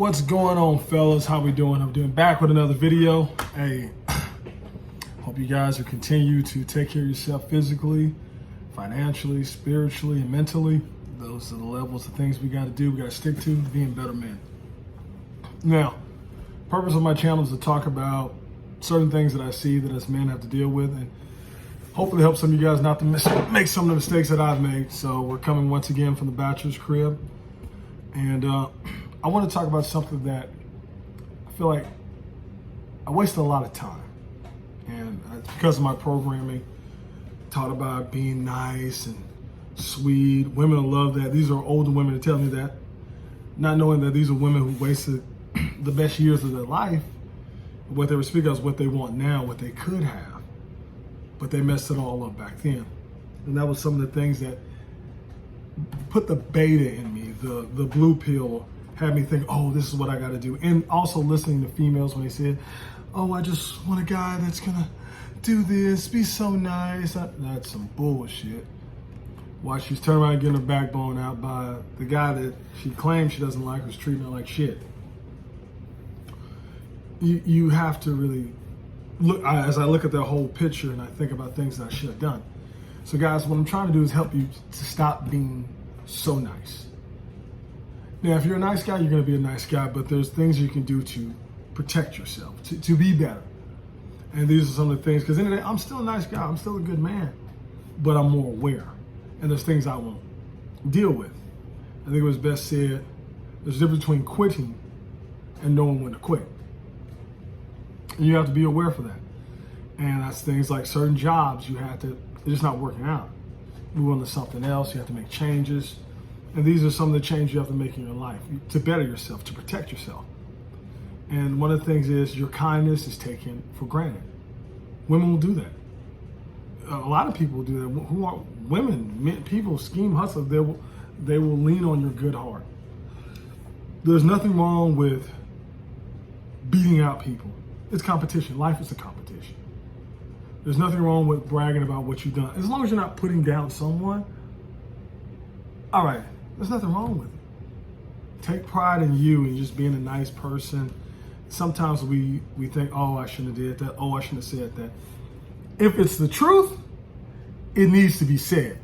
What's going on, fellas? How we doing? I'm doing back with another video. Hey, hope you guys will continue to take care of yourself physically, financially, spiritually, and mentally. Those are the levels of things we got to do. We got to stick to being better men. Now, purpose of my channel is to talk about certain things that I see that us men have to deal with, and hopefully help some of you guys not to make some of the mistakes that I've made. So we're coming once again from the bachelor's crib, and I want to talk about something that I feel like I wasted a lot of time, and it's because of my programming, taught about being nice and sweet. Women will love that. These are older women that tell me that, not knowing that these are women who wasted the best years of their life. What they were speaking of is what they want now, what they could have, but they messed it all up back then. And that was some of the things that put the beta in me, the blue pill, had me think, oh, this is what I got to do. And also listening to females when they said, oh, I just want a guy that's going to do this, be so nice. That's some bullshit. While she's turning around and getting her backbone out by the guy that she claims she doesn't like, who's treating her like shit. You have to really look, as I look at the whole picture and I think about things that I should have done. So guys, what I'm trying to do is help you to stop being so nice. Now, if you're a nice guy, you're going to be a nice guy, but there's things you can do to protect yourself, to be better. And these are some of the things, because in the day, I'm still a nice guy, I'm still a good man, but I'm more aware. And there's things I won't deal with. I think it was best said, there's a difference between quitting and knowing when to quit. And you have to be aware for that. And that's things like certain jobs, they're just not working out. Move on to something else, you have to make changes. And these are some of the changes you have to make in your life to better yourself, to protect yourself. And one of the things is your kindness is taken for granted. Women will do that. A lot of people will do that. Who are women, people, scheme, hustle, they will lean on your good heart. There's nothing wrong with beating out people. It's competition. Life is a competition. There's nothing wrong with bragging about what you've done. As long as you're not putting down someone, all right, there's nothing wrong with it. Take pride in you and just being a nice person. Sometimes we think, oh, I shouldn't have did that. Oh, I shouldn't have said that. If it's the truth, it needs to be said.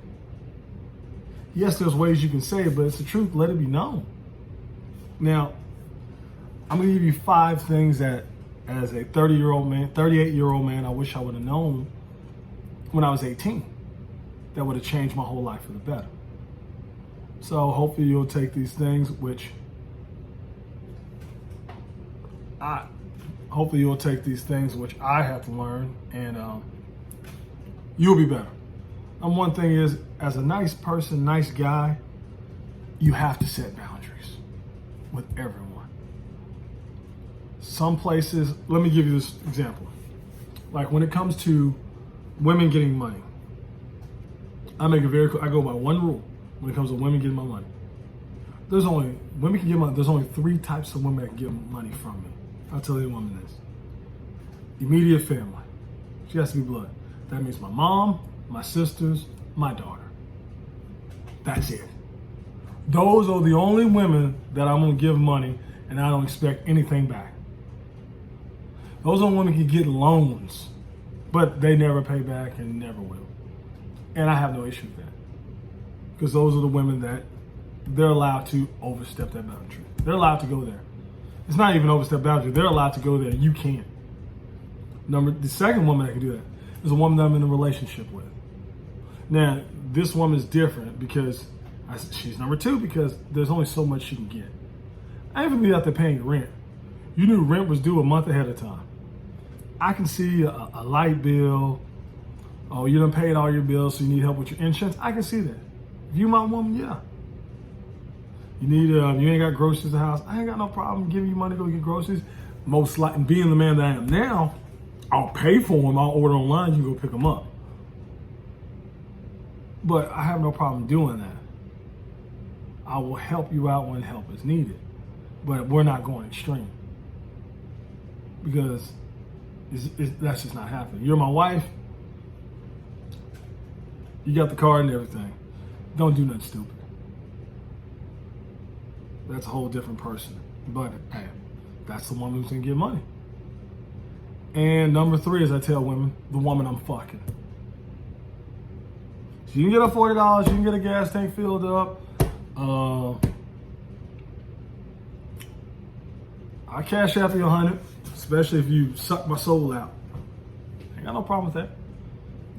Yes, there's ways you can say it, but it's the truth. Let it be known. Now, I'm going to give you 5 things that, as a 38-year-old man, I wish I would have known when I was 18. That would have changed my whole life for the better. So hopefully you'll take these things, which I have to learn, and you'll be better. And one thing is, as a nice person, nice guy, you have to set boundaries with everyone. Some places, let me give you this example. Like when it comes to women getting money, I go by one rule. When it comes to women getting my money, there's only 3 types of women that can get money from me. I'll tell you woman this. Immediate family. She has to be blood. That means my mom, my sisters, my daughter. That's it. Those are the only women that I'm going to give money and I don't expect anything back. Those are women who can get loans, but they never pay back and never will. And I have no issue with that. Because those are the women that they're allowed to overstep that boundary. They're allowed to go there. It's not even overstep boundary. They're allowed to go there. You can't. The second woman that can do that is a woman that I'm in a relationship with. Now, this woman is different because she's number 2 because there's only so much she can get. I ain't gonna be out there paying rent. You knew rent was due a month ahead of time. I can see a light bill. Oh, you done paid all your bills, so you need help with your insurance. I can see that. If you my woman, yeah. You ain't got groceries in the house. I ain't got no problem giving you money to go get groceries. Most likely, being the man that I am now, I'll pay for them. I'll order online. You can go pick them up. But I have no problem doing that. I will help you out when help is needed. But we're not going extreme. Because that's just not happening. You're my wife. You got the car and everything. Don't do nothing stupid. that's a whole different person. But hey, that's the woman who's gonna get money. And number 3, as I tell women, the woman I'm fucking. So you can get her $40, you can get a gas tank filled up. I cash out for you 100, especially if you suck my soul out. Ain't got no problem with that.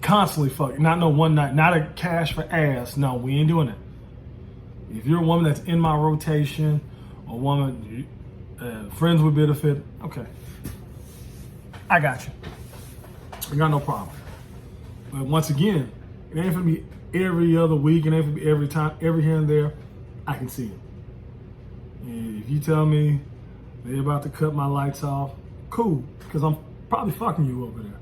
Constantly fucking, not no one night, not a cash for ass. No, we ain't doing that. If you're a woman that's in my rotation, a woman, friends would benefit, okay. I got you. I got no problem. But once again, it ain't for me every other week, it ain't for me every time, every here and there. I can see it. And if you tell me they're about to cut my lights off, cool, because I'm probably fucking you over there.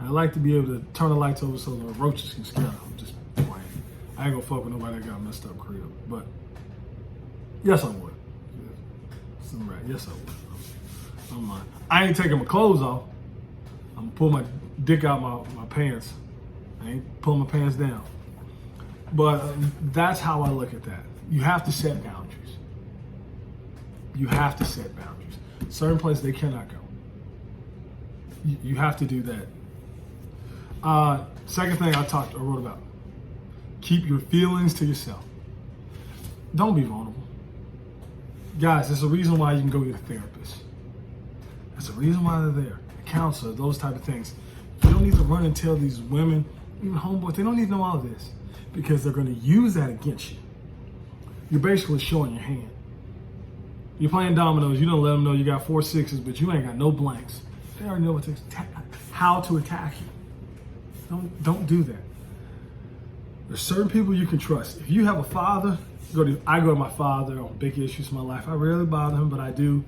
I like to be able to turn the lights over so the roaches can scare them. I'm just playing. I ain't gonna fuck with nobody that got a messed up crib. But yes, I would. Yes, I would. I ain't taking my clothes off. I'm gonna pull my dick out my pants. I ain't pulling my pants down. But that's how I look at that. You have to set boundaries. You have to set boundaries. Certain places they cannot go. You have to do that. Second thing I wrote about. Keep your feelings to yourself. Don't be vulnerable. Guys, there's a reason why you can go get a therapist. There's a reason why they're there. A counselor, those type of things. You don't need to run and tell these women, even homeboys, they don't need to know all of this because they're going to use that against you. You're basically showing your hand. You're playing dominoes. You don't let them know you got 4 6s, but you ain't got no blanks. They already know how to attack you. Don't do that. There's certain people you can trust. If you have a father, I go to my father on big issues in my life. I rarely bother him, but I do,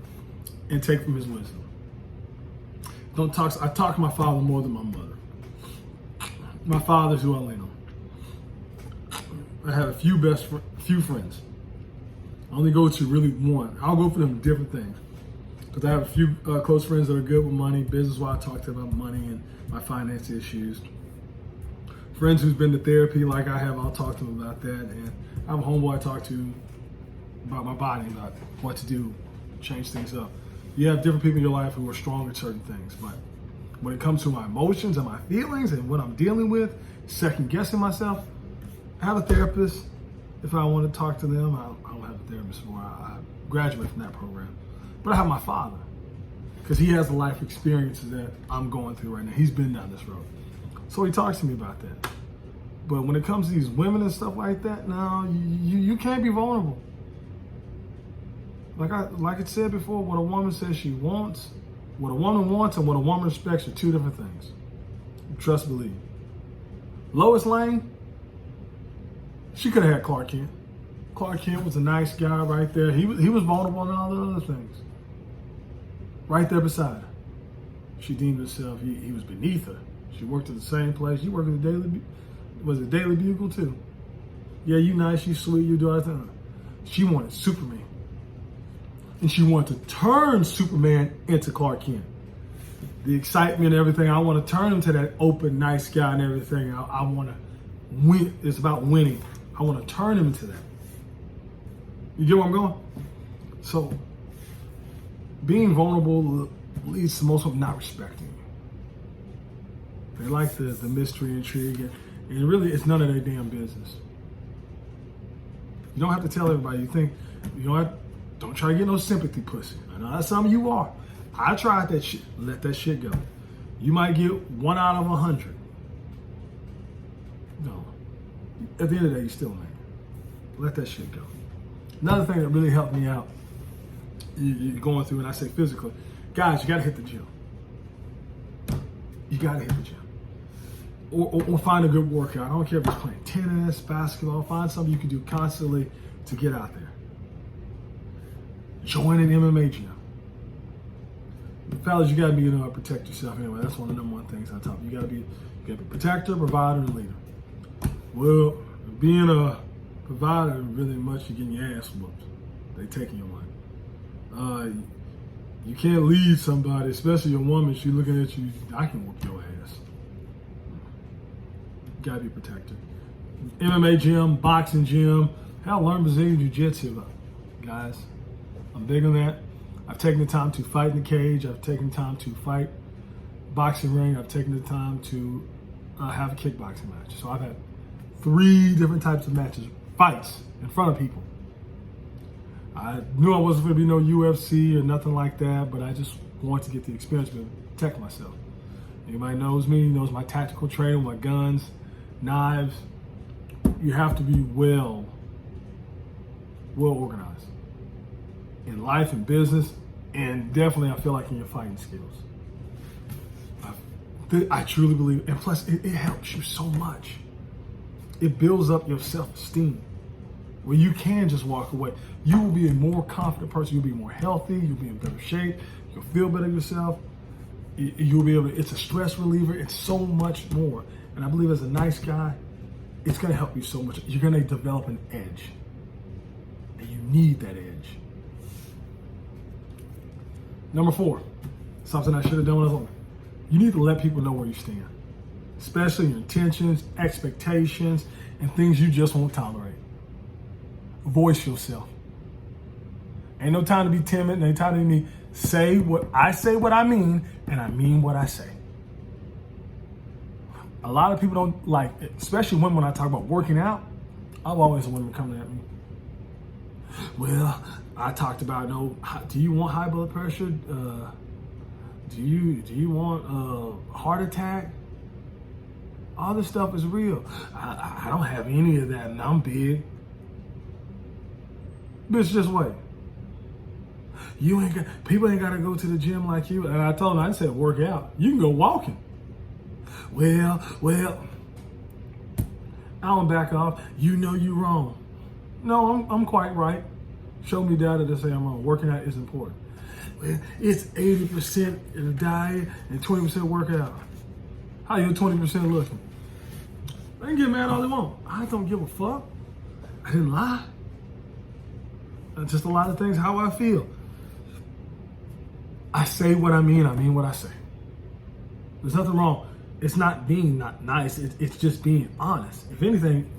and take from his wisdom. I talk to my father more than my mother. My father's who I lean on. I have a few friends. I only go to really one. I'll go for them different things. Because I have a few close friends that are good with money, business-wise. I talk to them about money and my finance issues. Friends who's been to therapy like I have, I'll talk to them about that. And I have a homeboy I talk to about my body, about what to do, change things up. You have different people in your life who are strong at certain things. But when it comes to my emotions and my feelings and what I'm dealing with, second-guessing myself, I have a therapist. If I want to talk to them, I'll have a therapist before I graduate from that program. But I have my father, because he has the life experiences that I'm going through right now. He's been down this road. So he talks to me about that. But when it comes to these women and stuff like that, no, you can't be vulnerable. Like I said before, what a woman says she wants, what a woman wants and what a woman respects are two different things. Trust, believe. Lois Lane, she could have had Clark Kent. Clark Kent was a nice guy right there. He was vulnerable in all the other things. Right there beside her. She deemed herself, he was beneath her. She worked at the same place. You work at the Daily Bugle too? Yeah, you nice, you sweet, you do everything. She wanted Superman. And she wanted to turn Superman into Clark Kent. The excitement and everything, I want to turn him to that open, nice guy and everything. I want to win. It's about winning. I want to turn him into that. You get where I'm going? So, being vulnerable leads to most of them not respecting you. They like the mystery, intrigue, and really it's none of their damn business. You don't have to tell everybody. You think, you know what? Don't try to get no sympathy pussy. I know that's some of you are. I tried that shit. Let that shit go. You might get 1 out of 100. No. At the end of the day, you still man. Let that shit go. Another thing that really helped me out, you're going through, and I say physically, guys, you got to hit the gym. You got to hit the gym. Or find a good workout. I don't care if it's playing tennis, basketball. Find something you can do constantly to get out there. Join an MMA gym. Fellas, you got to be, protect yourself anyway. That's one of the number one things I tell you. You got to be a protector, provider, and leader. Well, being a provider, really much you're getting your ass whooped. They taking your money. You can't lead somebody, especially a woman. She's looking at you. I can whoop your ass. You gotta be protected. MMA gym, boxing gym. Hell, learn Brazilian Jiu-Jitsu. guys. I'm big on that. I've taken the time to fight in the cage. I've taken the time to fight boxing ring. I've taken the time to have a kickboxing match. So I've had 3 different types of matches, fights in front of people. I knew I wasn't going to be no UFC or nothing like that, but I just wanted to get the experience to protect myself. Anybody knows me, knows my tactical training, my guns, knives. You have to be well organized in life and business, and definitely I feel like in your fighting skills. I truly believe, and plus it helps you so much. It builds up your self-esteem where you can just walk away. You will be a more confident person. You'll be more healthy. You'll be in better shape. You'll feel better yourself. You'll be able to, it's a stress reliever. It's so much more. And I believe as a nice guy, it's going to help you so much. You're going to develop an edge. And you need that edge. Number 4, something I should have done when I was older. You need to let people know where you stand, especially your intentions, expectations, and things you just won't tolerate. Voice yourself. Ain't no time to be timid. Ain't time to be say what I mean, and I mean what I say. A lot of people don't like, especially when I talk about working out. I've always had women coming at me. Well, I talked about, do you want high blood pressure? Do you want a heart attack? All this stuff is real. I don't have any of that, and I'm big. Bitch, just wait. People ain't gotta go to the gym like you. And I told them, I said work out. You can go walking. Well, I don't back off. You know you wrong. No, I'm quite right. Show me data to say I'm wrong. Working out is important. Well, it's 80% in the diet and 20% workout. How you 20% looking? They can get mad all they want. I don't give a fuck. I didn't lie. Just a lot of things, how I feel. I say what I mean what I say. There's nothing wrong. It's not being not nice, it's just being honest. If anything,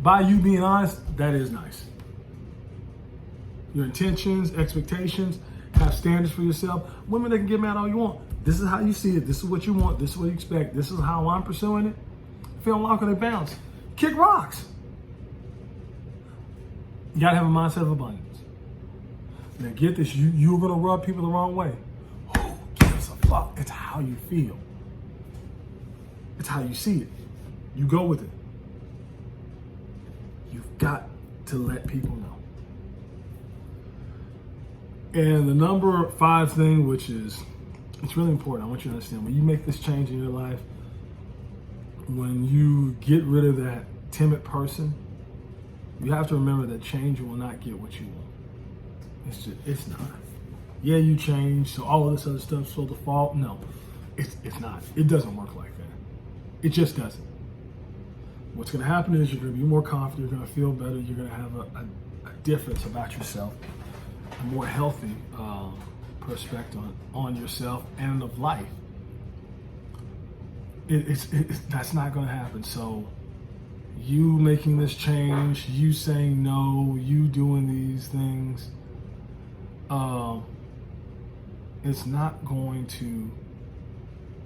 by you being honest, that is nice. Your intentions, expectations, have standards for yourself. Women, they can get mad all you want. This is how you see it. This is what you want. This is what you expect. This is how I'm pursuing it. If you don't like it, they bounce. Kick rocks. You gotta have a mindset of abundance. Now get this, you're gonna rub people the wrong way. Who gives a fuck? It's how you feel. It's how you see it. You go with it. You've got to let people know. And the number 5 thing, which is, it's really important. I want you to understand, when you make this change in your life, when you get rid of that timid person, you have to remember that change will not get what you want. It's not. Yeah, you change, so all of this other stuff's so default. No, it's not. It doesn't work like that. It just doesn't. What's going to happen is you're going to be more confident. You're going to feel better. You're going to have a difference about yourself, a more healthy perspective on yourself and of life. That's not going to happen. So you making this change, you saying no, you doing these things, it's not going to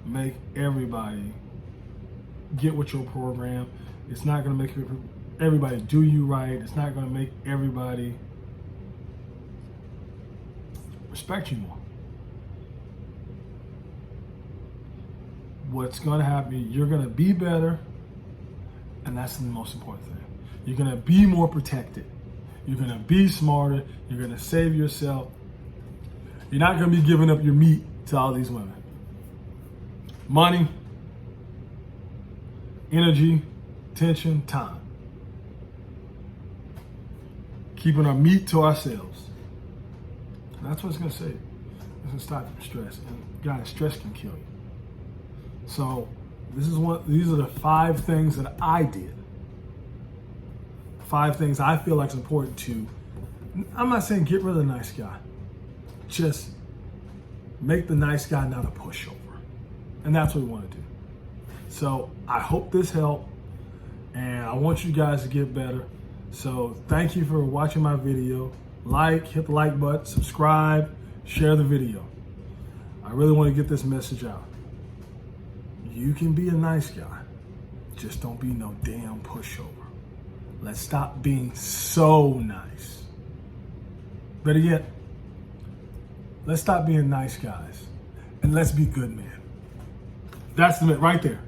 make everybody get with your program. It's not going to make everybody do you right. It's not going to make everybody respect you more. What's going to happen, you're going to be better, and that's the most important thing. You're going to be more protected. You're going to be smarter. You're going to save yourself. You're not going to be giving up your meat to all these women. Money, energy, attention, time. Keeping our meat to ourselves. That's what it's going to save. It's going to stop you from stress. And guys, stress can kill you. So these are the 5 things that I did. 5 things I feel like is important to, I'm not saying get rid of the nice guy. Just make the nice guy not a pushover. And that's what we want to do. So I hope this helped, and I want you guys to get better. So thank you for watching my video. hit the like button, subscribe, share the video. I really want to get this message out. You can be a nice guy, just don't be no damn pushover. Let's stop being so nice. Better yet, let's stop being nice guys and let's be good men. That's the right there.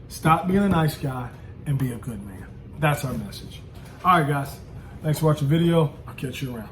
Stop being a nice guy and be a good man. That's our message. All right, guys. Thanks for watching the video. I'll catch you around.